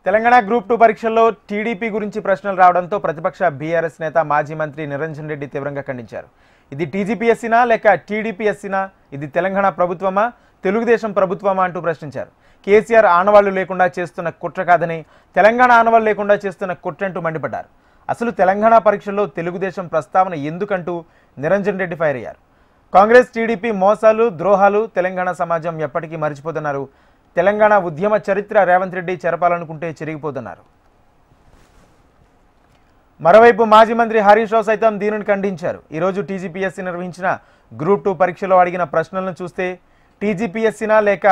Telangana group 2 పరీక్షల్లో TDP గురించి ప్రశ్నలు రావడంతో ప్రతిపక్ష బీఆర్ఎస్ నేత మాజీ మంత్రి నిరంజన్ రెడ్డి తీవ్రంగా ఖండించారు. ఇది టీజీపీఎస్సీనా లేక టీడీపీఎస్సీనా, ఇది తెలంగాణ ప్రభుత్వమా తెలుగుదేశం ప్రభుత్వమా అంటూ ప్రశ్నించారు. కేసీఆర్ ఆనవాళ్లు లేకుండా చేస్తున్న కుట్ర కాదని, తెలంగాణ ఆనవాళ్లు లేకుండా చేస్తున్న కుట్రంటూ మండిపడ్డారు. అసలు తెలంగాణ పరీక్షల్లో తెలుగుదేశం ప్రస్తావన ఎందుకంటూ నిరంజన్ రెడ్డి ఫైర్ అయ్యారు. కాంగ్రెస్ టీడీపీ మోసాలు ద్రోహాలు తెలంగాణ సమాజం ఎప్పటికీ మర్చిపోతున్నారు. తెలంగాణ ఉద్యమ చరిత్ర రేవంత్ రెడ్డి చెరపాలనుకుంటే చెరిగిపోతున్నారు. మరోవైపు మాజీ మంత్రి హరీష్ రావు సైతం దీనిని ఖండించారు. ఈరోజు టీజీపీఎస్సీ నిర్వహించిన గ్రూప్ 2 పరీక్షలో అడిగిన ప్రశ్నలను చూస్తే టీజీపీఎస్సీనా లేక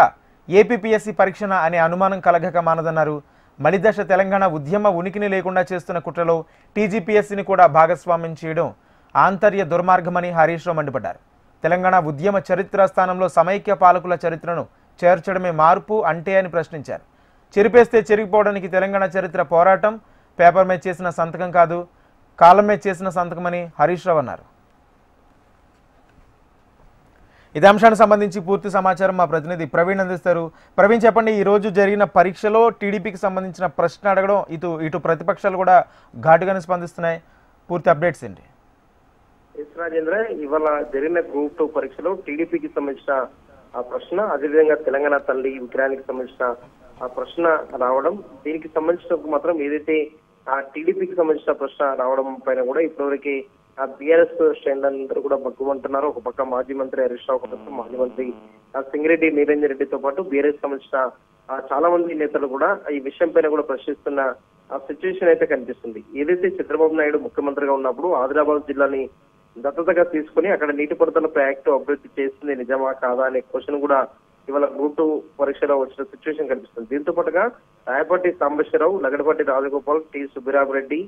ఏపీపీఎస్సీ పరీక్షనా అనే అనుమానం కలగక మానదన్నారు. మలిదశ తెలంగాణ ఉద్యమ ఉనికిని లేకుండా చేస్తున్న కుట్రలో టీజీపీఎస్సీని కూడా భాగస్వామ్యం చేయడం ఆంతర్య దుర్మార్గమని హరీష్ రావు మండిపడ్డారు. తెలంగాణ ఉద్యమ చరిత్ర స్థానంలో సమైక్య పాలకుల చరిత్రను చేర్చడమే మార్పు అంటే అని ప్రశ్నించారు. చెరిపేస్తే చెరిగిపోవడానికి తెలంగాణ చరిత్ర పోరాటం పేపర్ మీద చేసిన సంతకం కాదు, కాలం మీద చేసిన సంతకమని హరీష్ రావు అన్నారు. ఇదే అంశానికి సంబంధించి పూర్తి సమాచారం మా ప్రతినిధి ప్రవీణ్ అందిస్తారు. ప్రవీణ్, చెప్పండి, ఈ రోజు జరిగిన పరీక్షలో టీడీపీకి సంబంధించిన ప్రశ్న అడగడం ఇటు ప్రతిపక్షాలు కూడా ఘాటుగానే స్పందిస్తున్నాయి. పూర్తి అప్డేట్స్ ఏంటి? రాజేంద్ర, ఇవాళ జరిగిన గ్రూప్ 2 పరీక్షలో టీడీపీకి సంబంధించిన ఆ ప్రశ్న, అదేవిధంగా తెలంగాణ తల్లి విగ్రహానికి సంబంధించిన ఆ ప్రశ్న రావడం, దీనికి సంబంధించిన మాత్రం ఏదైతే ఆ టీడీపీకి సంబంధించిన ప్రశ్న రావడం పైన కూడా ఇప్పటివరకు ఆ బీఆర్ఎస్ శ్రేణులందరూ కూడా బగ్గుమంటున్నారు. ఒక పక్క మాజీ మంత్రి హరీష్ రావు, ఒక పక్క మాజీ మంత్రి సింగిరెడ్డి నిరంజన్ రెడ్డితో పాటు బీఆర్ఎస్ సంబంధించిన చాలా మంది నేతలు కూడా ఈ విషయం పైన కూడా ప్రశ్నిస్తున్న ఆ సిచ్యువేషన్ అయితే కనిపిస్తుంది. ఏదైతే చంద్రబాబు నాయుడు ముఖ్యమంత్రిగా ఉన్నప్పుడు ఆదిలాబాద్ జిల్లాని దత్తతగా తీసుకుని అక్కడ నీటిపారుదల ప్రాజెక్టు అభివృద్ధి చేస్తుంది నిజమా కాదా అనే క్వశ్చన్ కూడా ఇవాళ గ్రూప్ 2 పరీక్షలో వచ్చిన సిచ్యువేషన్ కనిపిస్తుంది. దీంతో పాటుగా రాయపాటి సాంబశివరావు, లగడపాటి రాజగోపాల్, టి సుబ్బిరామరెడ్డి,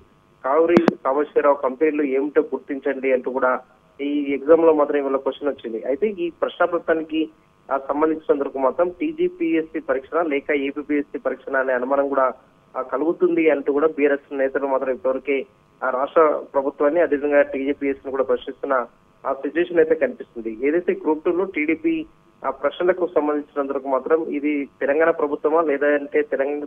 కావూరి సాంబశివరావు కంపెనీలు ఏమిటో గుర్తించండి అంటూ కూడా ఈ ఎగ్జామ్ లో మాత్రం ఇవాళ క్వశ్చన్ వచ్చింది. అయితే ఈ ప్రశ్నాపత్రానికి సంబంధించినందుకు మాత్రం టీజీపీఎస్సీ పరీక్ష లేక ఏపీపీఎస్సీ పరీక్ష అనే అనుమానం కూడా కలుగుతుంది అంటూ కూడా బీఆర్ఎస్ నేతలు మాత్రం ఇప్పటివరకే ఆ రాష్ట్ర ప్రభుత్వాన్ని అదేవిధంగా టీజీపీఎస్సీ కూడా ప్రశ్నిస్తున్న ఆ సిచ్యువేషన్ అయితే కనిపిస్తుంది. ఏదైతే గ్రూప్ 2 లో టీడీపీ ఆ ప్రశ్నలకు సంబంధించినందుకు మాత్రం ఇది తెలంగాణ ప్రభుత్వమా లేదంటే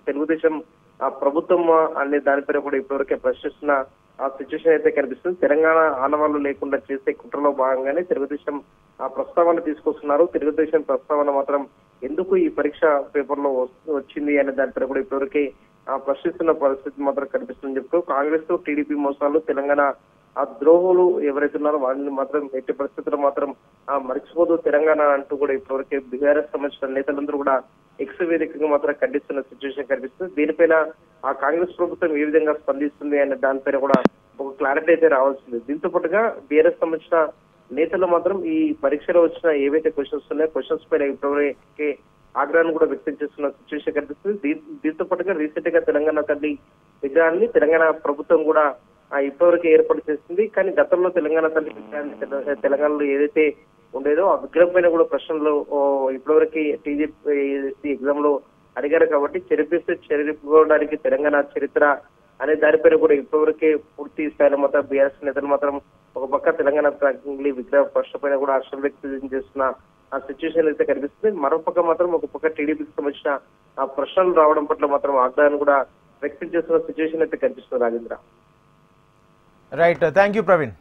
తెలుగుదేశం ఆ ప్రభుత్వమా అనే దానిపైన కూడా ఇప్పటివరకే ప్రశ్నిస్తున్న ఆ సిచ్యువేషన్ అయితే కనిపిస్తుంది. తెలంగాణ ఆనవాళ్లు లేకుండా చేసే కుట్రలో భాగంగానే తెలుగుదేశం ఆ ప్రస్తావన తీసుకొస్తున్నారు. తెలుగుదేశం ప్రస్తావన మాత్రం ఎందుకు ఈ పరీక్ష పేపర్ లో వచ్చింది అనే దానిపైన కూడా ఇప్పటివరకే ప్రశ్నిస్తున్న పరిస్థితి మాత్రం కనిపిస్తుందని చెప్తూ కాంగ్రెస్ తో టీడీపీ మోసాలు తెలంగాణ ఆ ద్రోహులు ఎవరైతే ఉన్నారో వాళ్ళని మాత్రం ఎట్టి పరిస్థితుల్లో మాత్రం మరిచిపోదు తెలంగాణ అంటూ కూడా ఇప్పటివరకే బీఆర్ఎస్ సంబంధించిన నేతలందరూ కూడా ఎక్స్ వేదికగా మాత్రం ఖండిస్తున్న సిచ్యువేషన్ కనిపిస్తుంది. దీనిపైన ఆ కాంగ్రెస్ ప్రభుత్వం ఏ విధంగా స్పందిస్తుంది అనే దానిపైన కూడా ఒక క్లారిటీ అయితే రావాల్సింది. దీంతో పాటుగా బీఆర్ఎస్ సంబంధించిన నేతలు మాత్రం ఈ పరీక్షలో వచ్చిన ఏవైతే క్వశ్చన్స్ ఉన్నాయో క్వశ్చన్స్ పైన ఇప్పటివరకే ఆగ్రహాన్ని కూడా వ్యక్తం చేస్తున్న సిచ్యువేషన్ కనిపిస్తుంది. దీంతో పాటుగా రీసెంట్ గా తెలంగాణ తల్లి విగ్రహాన్ని తెలంగాణ ప్రభుత్వం కూడా ఇప్పటివరకు ఏర్పాటు చేస్తుంది. కానీ గతంలో తెలంగాణ తల్లి విగ్రహాన్ని తెలంగాణలో ఏదైతే ఉండేదో ఆ విగ్రహం పైన కూడా ప్రశ్నలు ఇప్పటివరకు టీజీపీఎస్సీ ఎగ్జామ్ లో అడిగారు. కాబట్టి చెరిపోవడానికి తెలంగాణ చరిత్ర అనే దానిపైన కూడా ఇప్పటివరకే పూర్తి స్థాయిలో మాత్రం బీఆర్ఎస్ నేతలు మాత్రం ఒక పక్క తెలంగాణ తల్లి విగ్రహ ప్రశ్న పైన కూడా హర్షం వ్యక్తం చేస్తున్న ఆ సిచ్యువేషన్ అయితే కనిపిస్తుంది. మరోపక్క మాత్రం ఒక పక్క టీడీపీకి సంబంధించిన ఆ ప్రశ్నలు రావడం పట్ల మాత్రం ఆగ్రహాన్ని కూడా వ్యక్తం చేస్తున్న సిచ్యువేషన్ అయితే కనిపిస్తుంది. Rajendra, right, thank you Praveen.